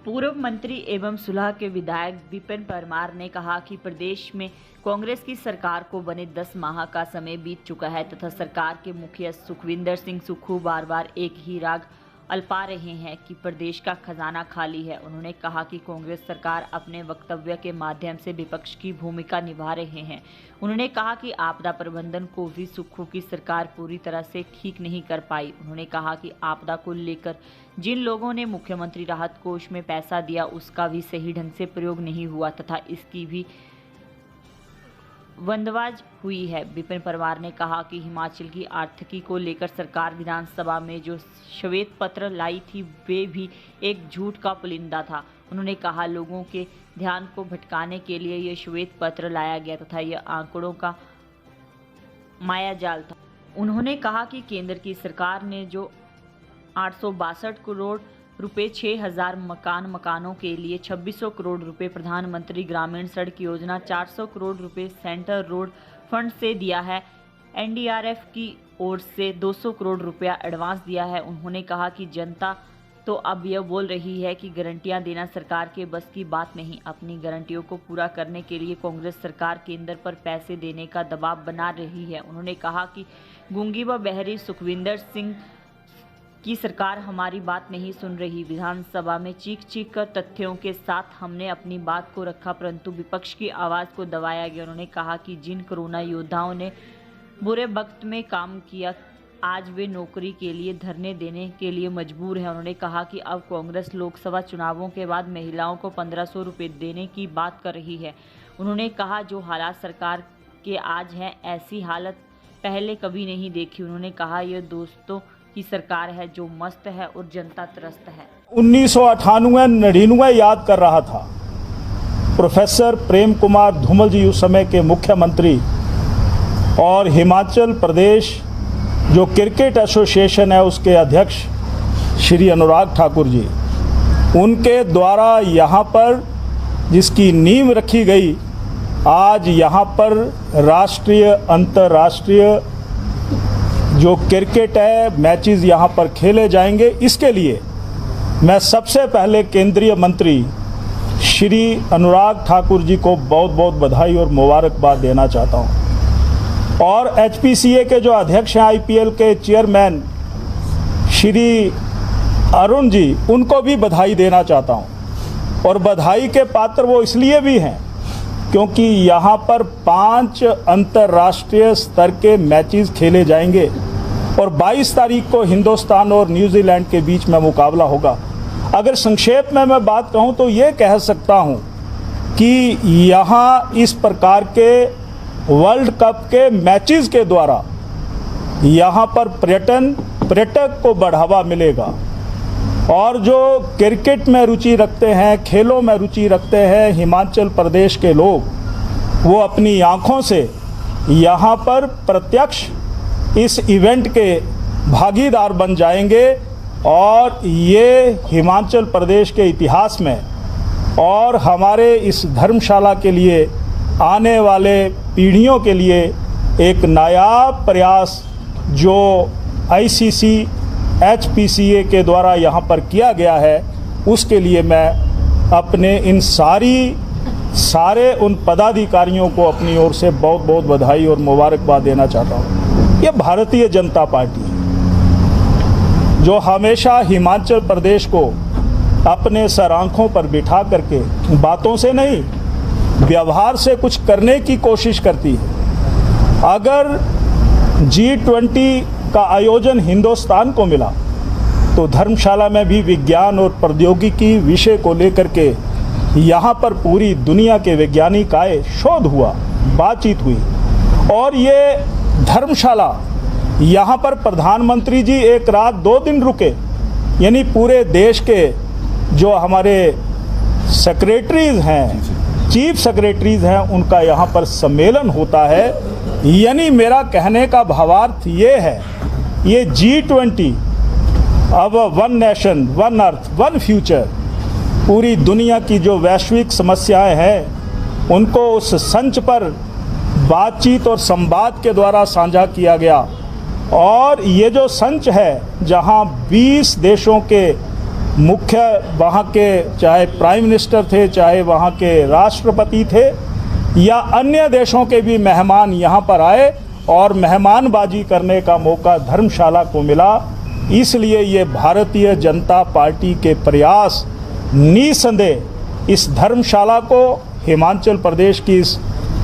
पूर्व मंत्री एवं सुलह के विधायक विपिन परमार ने कहा कि प्रदेश में कांग्रेस की सरकार को बने 10 माह का समय बीत चुका है तथा सरकार के मुखिया सुखविंदर सिंह सुक्खू बार बार एक ही राग अल्पा रहे हैं कि प्रदेश का खजाना खाली है। उन्होंने कहा कि कांग्रेस सरकार अपने वक्तव्य के माध्यम से विपक्ष की भूमिका निभा रहे हैं। उन्होंने कहा कि आपदा प्रबंधन को भी सुक्खू की सरकार पूरी तरह से ठीक नहीं कर पाई। उन्होंने कहा कि आपदा को लेकर जिन लोगों ने मुख्यमंत्री राहत कोष में पैसा दिया उसका भी सही ढंग से प्रयोग नहीं हुआ तथा इसकी भी वंदवाज हुई है। विपिन परमार ने कहा कि हिमाचल की आर्थिकी को लेकर सरकार विधानसभा में जो श्वेत पत्र लाई थी वे भी एक झूठ का पुलिंदा था। उन्होंने कहा लोगों के ध्यान को भटकाने के लिए यह श्वेत पत्र लाया गया तथा यह आंकड़ों का मायाजाल था। उन्होंने कहा कि केंद्र की सरकार ने जो 862 करोड़ रुपए 6000 मकानों के लिए 2600 करोड़ रुपए प्रधानमंत्री ग्रामीण सड़क योजना 400 करोड़ रुपए सेंटर रोड फंड से दिया है। एनडीआरएफ की ओर से 200 करोड़ रुपया एडवांस दिया है। उन्होंने कहा कि जनता तो अब यह बोल रही है कि गारंटियां देना सरकार के बस की बात नहीं। अपनी गारंटियों को पूरा करने के लिए कांग्रेस सरकार केंद्र पर पैसे देने का दबाव बना रही है। उन्होंने कहा कि गूंगी व बहरी सुखविंदर सिंह की सरकार हमारी बात नहीं सुन रही। विधानसभा में चीख कर तथ्यों के साथ हमने अपनी बात को रखा परंतु विपक्ष की आवाज़ को दबाया गया। उन्होंने कहा कि जिन कोरोना योद्धाओं ने बुरे वक्त में काम किया आज वे नौकरी के लिए धरने देने के लिए मजबूर हैं। उन्होंने कहा कि अब कांग्रेस लोकसभा चुनावों के बाद महिलाओं को 1500 रुपये देने की बात कर रही है। उन्होंने कहा जो हालात सरकार के आज हैं ऐसी हालत पहले कभी नहीं देखी। उन्होंने कहा यह दोस्तों की सरकार है जो मस्त है और जनता त्रस्त है। 1998-99 याद कर रहा था। प्रोफेसर प्रेम कुमार धूमल जी उस समय के मुख्यमंत्री और हिमाचल प्रदेश जो क्रिकेट एसोसिएशन है उसके अध्यक्ष श्री अनुराग ठाकुर जी, उनके द्वारा यहाँ पर जिसकी नींव रखी गई, आज यहाँ पर राष्ट्रीय अंतर्राष्ट्रीय जो क्रिकेट है मैचेस यहाँ पर खेले जाएंगे। इसके लिए मैं सबसे पहले केंद्रीय मंत्री श्री अनुराग ठाकुर जी को बहुत बहुत बधाई और मुबारकबाद देना चाहता हूँ और एचपीसीए के जो अध्यक्ष हैं आईपीएल के चेयरमैन श्री अरुण जी, उनको भी बधाई देना चाहता हूँ। और बधाई के पात्र वो इसलिए भी हैं क्योंकि यहाँ पर 5 अंतर्राष्ट्रीय स्तर के मैचेस खेले जाएंगे और 22 तारीख को हिंदुस्तान और न्यूजीलैंड के बीच में मुकाबला होगा। अगर संक्षेप में मैं बात कहूँ तो ये कह सकता हूँ कि यहाँ इस प्रकार के वर्ल्ड कप के मैचेस के द्वारा यहाँ पर पर्यटक को बढ़ावा मिलेगा और जो क्रिकेट में रुचि रखते हैं, खेलों में रुचि रखते हैं हिमाचल प्रदेश के लोग, वो अपनी आँखों से यहाँ पर प्रत्यक्ष इस इवेंट के भागीदार बन जाएंगे और ये हिमाचल प्रदेश के इतिहास में और हमारे इस धर्मशाला के लिए आने वाले पीढ़ियों के लिए एक नायाब प्रयास जो आईसीसी एचपीसीए के द्वारा यहाँ पर किया गया है, उसके लिए मैं अपने इन सारे उन पदाधिकारियों को अपनी ओर से बहुत बहुत बधाई और मुबारकबाद देना चाहता हूँ। ये भारतीय जनता पार्टी है जो हमेशा हिमाचल प्रदेश को अपने सर आँखों पर बिठा करके बातों से नहीं व्यवहार से कुछ करने की कोशिश करती है। अगर G20 का आयोजन हिंदुस्तान को मिला तो धर्मशाला में भी विज्ञान और प्रौद्योगिकी विषय को लेकर के यहाँ पर पूरी दुनिया के वैज्ञानिक आए, शोध हुआ, बातचीत हुई और ये धर्मशाला यहाँ पर प्रधानमंत्री जी 1 रात 2 दिन रुके, यानी पूरे देश के जो हमारे सेक्रेटरीज हैं, चीफ सेक्रेटरीज हैं, उनका यहाँ पर सम्मेलन होता है। यानी मेरा कहने का भावार्थ ये है, ये G20 अब one nation one earth one future, पूरी दुनिया की जो वैश्विक समस्याएं हैं उनको उस संच पर बातचीत और संवाद के द्वारा साझा किया गया। और ये जो संच है जहां 20 देशों के मुख्य वहाँ के चाहे प्राइम मिनिस्टर थे, चाहे वहाँ के राष्ट्रपति थे या अन्य देशों के भी मेहमान यहाँ पर आए और मेहमानबाजी करने का मौका धर्मशाला को मिला। इसलिए ये भारतीय जनता पार्टी के प्रयास निसंदेह इस धर्मशाला को, हिमाचल प्रदेश की इस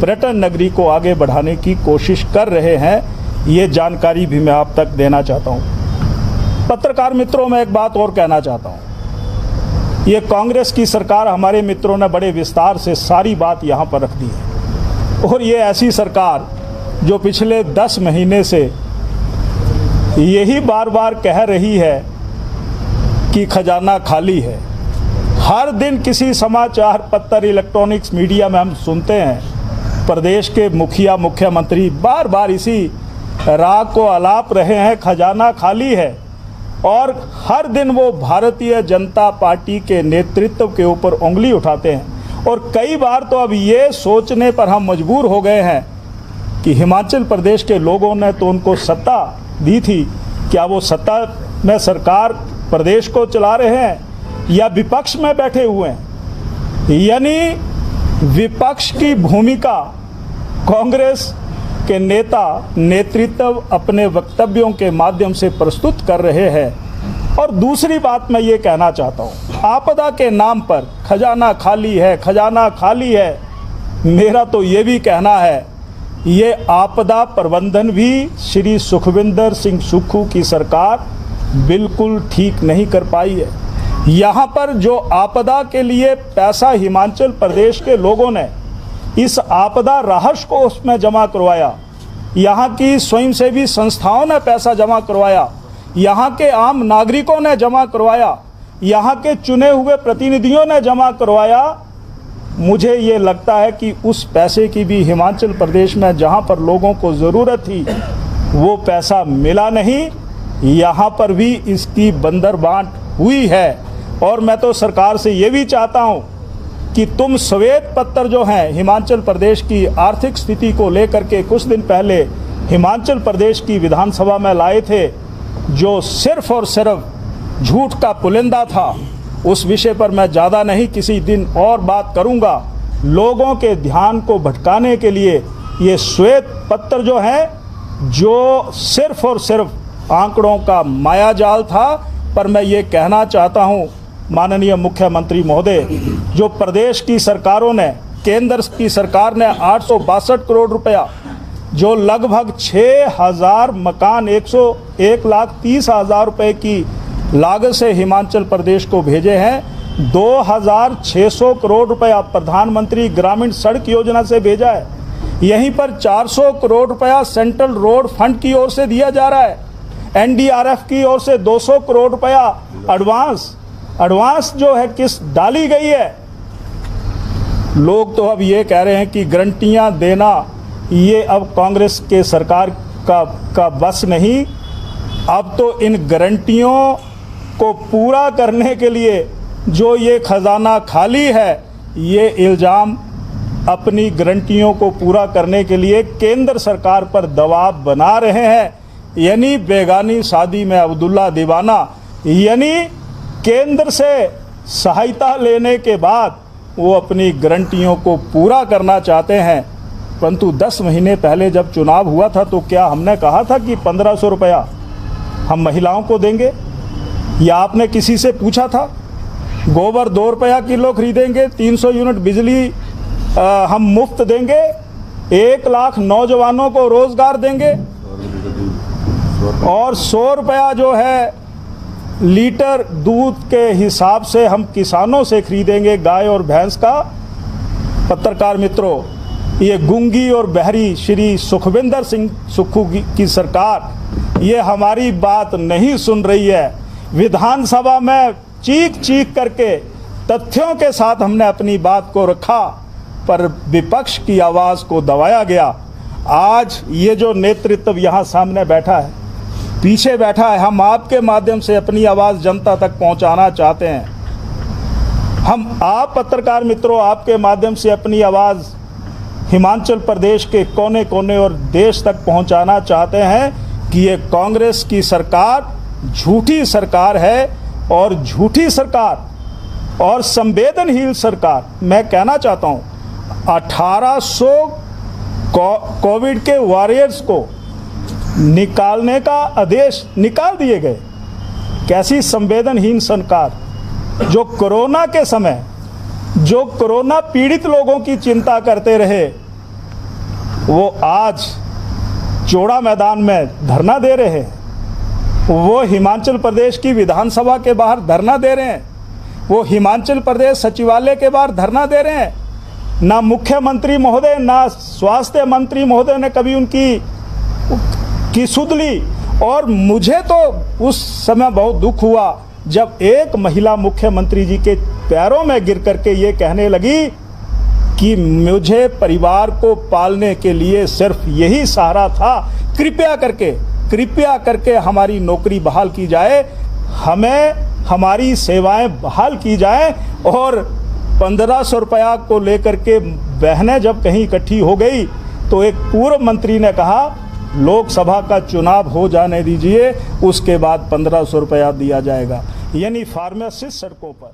पर्यटन नगरी को आगे बढ़ाने की कोशिश कर रहे हैं। ये जानकारी भी मैं आप तक देना चाहता हूँ। पत्रकार मित्रों, मैं एक बात और कहना चाहता हूँ। ये कांग्रेस की सरकार, हमारे मित्रों ने बड़े विस्तार से सारी बात यहाँ पर रख दी है और ये ऐसी सरकार जो पिछले 10 महीने से यही बार बार कह रही है कि खजाना खाली है। हर दिन किसी समाचार पत्र, इलेक्ट्रॉनिक्स मीडिया में हम सुनते हैं प्रदेश के मुखिया, मुख्यमंत्री बार बार इसी राग को आलाप रहे हैं, खजाना खाली है। और हर दिन वो भारतीय जनता पार्टी के नेतृत्व के ऊपर उंगली उठाते हैं। और कई बार तो अब ये सोचने पर हम मजबूर हो गए हैं कि हिमाचल प्रदेश के लोगों ने तो उनको सत्ता दी थी, क्या वो सत्ता में सरकार प्रदेश को चला रहे हैं या विपक्ष में बैठे हुए हैं? यानी विपक्ष की भूमिका कांग्रेस के नेता, नेतृत्व अपने वक्तव्यों के माध्यम से प्रस्तुत कर रहे हैं। और दूसरी बात मैं ये कहना चाहता हूँ, आपदा के नाम पर खजाना खाली है, खजाना खाली है। मेरा तो ये भी कहना है, ये आपदा प्रबंधन भी श्री सुखविंदर सिंह सुक्खू की सरकार बिल्कुल ठीक नहीं कर पाई है। यहाँ पर जो आपदा के लिए पैसा हिमाचल प्रदेश के लोगों ने इस आपदा राहत को उसमें जमा करवाया, यहाँ की स्वयंसेवी संस्थाओं ने पैसा जमा करवाया, यहाँ के आम नागरिकों ने जमा करवाया, यहाँ के चुने हुए प्रतिनिधियों ने जमा करवाया। मुझे ये लगता है कि उस पैसे की भी हिमाचल प्रदेश में जहाँ पर लोगों को ज़रूरत थी वो पैसा मिला नहीं। यहाँ पर भी इसकी बंदरबांट हुई है। और मैं तो सरकार से ये भी चाहता हूँ कि तुम श्वेत पत्र जो हैं हिमाचल प्रदेश की आर्थिक स्थिति को लेकर के कुछ दिन पहले हिमाचल प्रदेश की विधानसभा में लाए थे, जो सिर्फ और सिर्फ झूठ का पुलिंदा था, उस विषय पर मैं ज़्यादा नहीं, किसी दिन और बात करूंगा। लोगों के ध्यान को भटकाने के लिए ये श्वेत पत्र जो है, जो सिर्फ और सिर्फ आंकड़ों का मायाजाल था। पर मैं ये कहना चाहता हूँ माननीय मुख्यमंत्री महोदय, जो प्रदेश की सरकारों ने, केंद्र की सरकार ने 862 करोड़ रुपया, जो लगभग 6,000 मकान, 1,30,000 रुपये की लागत से हिमाचल प्रदेश को भेजे हैं, 2,600 करोड़ रुपया प्रधानमंत्री ग्रामीण सड़क योजना से भेजा है। यहीं पर 400 करोड़ रुपया सेंट्रल रोड फंड की ओर से दिया जा रहा है। एनडीआरएफ की ओर से 200 करोड़ रुपया एडवांस जो है किस्त डाली गई है। लोग तो अब ये कह रहे हैं कि गारंटियां देना ये अब कांग्रेस के सरकार का बस नहीं। अब तो इन गारंटियों को पूरा करने के लिए जो ये खजाना खाली है, ये इल्ज़ाम अपनी गारंटियों को पूरा करने के लिए केंद्र सरकार पर दबाव बना रहे हैं। यानी बेगानी शादी में अब्दुल्ला दीवाना, यानी केंद्र से सहायता लेने के बाद वो अपनी गारंटियों को पूरा करना चाहते हैं। परंतु 10 महीने पहले जब चुनाव हुआ था तो क्या हमने कहा था कि 1500 रुपया हम महिलाओं को देंगे? या आपने किसी से पूछा था? गोबर 2 रुपया किलो खरीदेंगे, 300 यूनिट बिजली हम मुफ्त देंगे, 1 लाख नौजवानों को रोजगार देंगे और 100 रुपया जो है लीटर दूध के हिसाब से हम किसानों से खरीदेंगे गाय और भैंस का। पत्रकार मित्रों, ये गूंगी और बहरी श्री सुखविंदर सिंह सुक्खू की सरकार ये हमारी बात नहीं सुन रही है। विधानसभा में चीख चीख करके तथ्यों के साथ हमने अपनी बात को रखा, पर विपक्ष की आवाज़ को दबाया गया। आज ये जो नेतृत्व यहाँ सामने बैठा है, पीछे बैठा है, हम आपके माध्यम से अपनी आवाज़ जनता तक पहुँचाना चाहते हैं। हम आप पत्रकार मित्रों आपके माध्यम से अपनी आवाज़ हिमाचल प्रदेश के कोने कोने और देश तक पहुंचाना चाहते हैं कि ये कांग्रेस की सरकार झूठी सरकार है। और झूठी सरकार और संवेदनहीन सरकार, मैं कहना चाहता हूँ 1800 कोविड के वॉरियर्स को निकालने का आदेश निकाल दिए गए। कैसी संवेदनहीन सरकार, जो कोरोना के समय जो कोरोना पीड़ित लोगों की चिंता करते रहे, वो आज चौड़ा मैदान में धरना दे रहे हैं। वो हिमाचल प्रदेश की विधानसभा के बाहर धरना दे रहे हैं। वो हिमाचल प्रदेश सचिवालय के बाहर धरना दे रहे हैं। ना मुख्यमंत्री महोदय ना स्वास्थ्य मंत्री महोदय ने कभी उनकी सुध ली। और मुझे तो उस समय बहुत दुख हुआ जब एक महिला मुख्यमंत्री जी के पैरों में गिर करके ये कहने लगी कि मुझे परिवार को पालने के लिए सिर्फ यही सहारा था, कृपया करके हमारी नौकरी बहाल की जाए, हमें हमारी सेवाएं बहाल की जाए। और 1500 रुपया को लेकर के बहनें जब कहीं इकट्ठी हो गई तो एक पूर्व मंत्री ने कहा लोकसभा का चुनाव हो जाने दीजिए, उसके बाद 1500 रुपया दिया जाएगा। यानी फार्मासिस्ट सड़कों पर